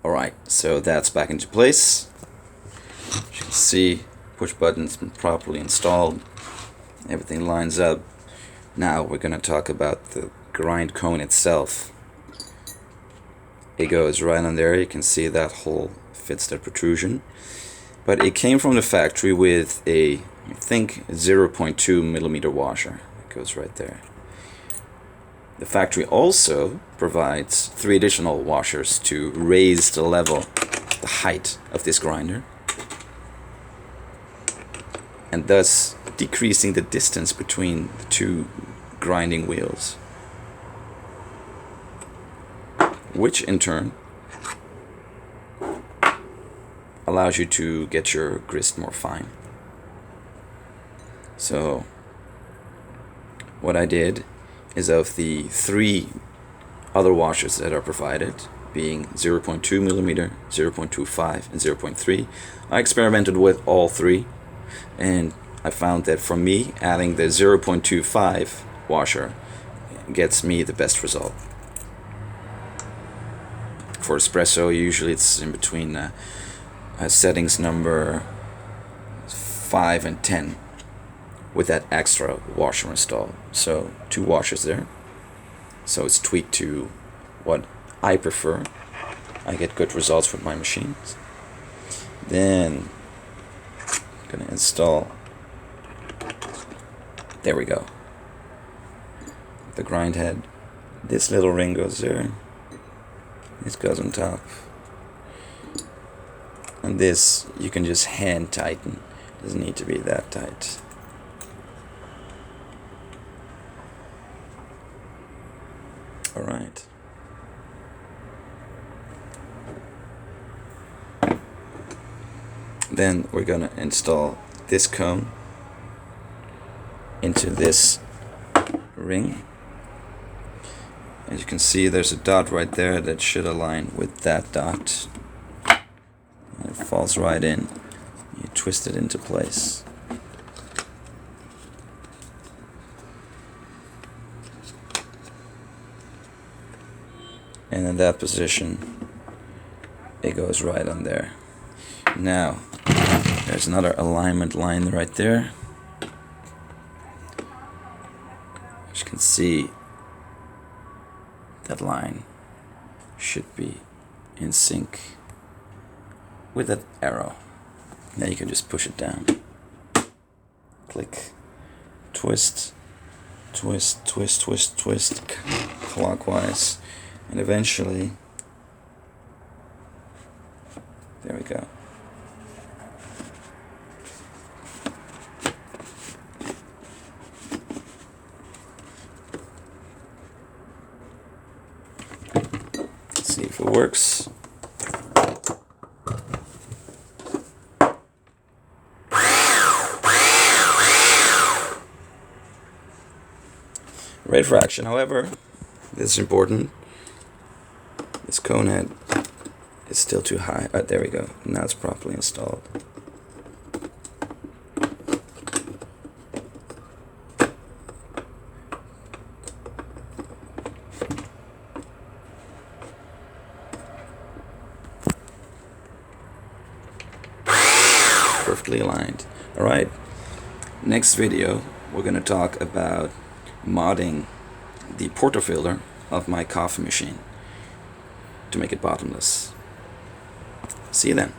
Alright, so that's back into place. As you can see, push button's been properly installed. Everything lines up. Now we're going to talk about the grind cone itself. It goes right on there. You can see that hole fits that protrusion. But it came from the factory with a, I think, 0.2 millimeter washer. It goes right there. The factory also provides 3 additional washers to raise the level, the height of this grinder, and thus decreasing the distance between the 2 grinding wheels, which in turn allows you to get your grist more fine. So what I did is, of the 3 other washers that are provided, being 0.2 millimeter, 0.25 and 0.3, I experimented with all 3, and I found that for me, adding the 0.25 washer gets me the best result. For espresso, usually it's in between settings number 5 and 10 with that extra washer installed. So 2 washers there. So it's tweaked to what I prefer. I get good results with my machines. Then I'm gonna install, there we go, the grind head. This little ring goes there. This goes on top. And this you can just hand tighten. Doesn't need to be that tight. Alright. Then we're gonna install this cone into this ring. As you can see, there's a dot right there that should align with that dot. It falls right in. You twist it into place. And in that position, it goes right on there. Now, there's another alignment line right there. As you can see, that line should be in sync with that arrow. Now you can just push it down. Click, twist, twist, twist, twist, twist, clockwise. And eventually, there we go. Let's see if it works. Ready for action. However, this is important. This cone head is still too high. There we go. Now it's properly installed. Perfectly aligned. Alright, next video we're going to talk about modding the portafilter of my coffee machine to make it bottomless. See you then.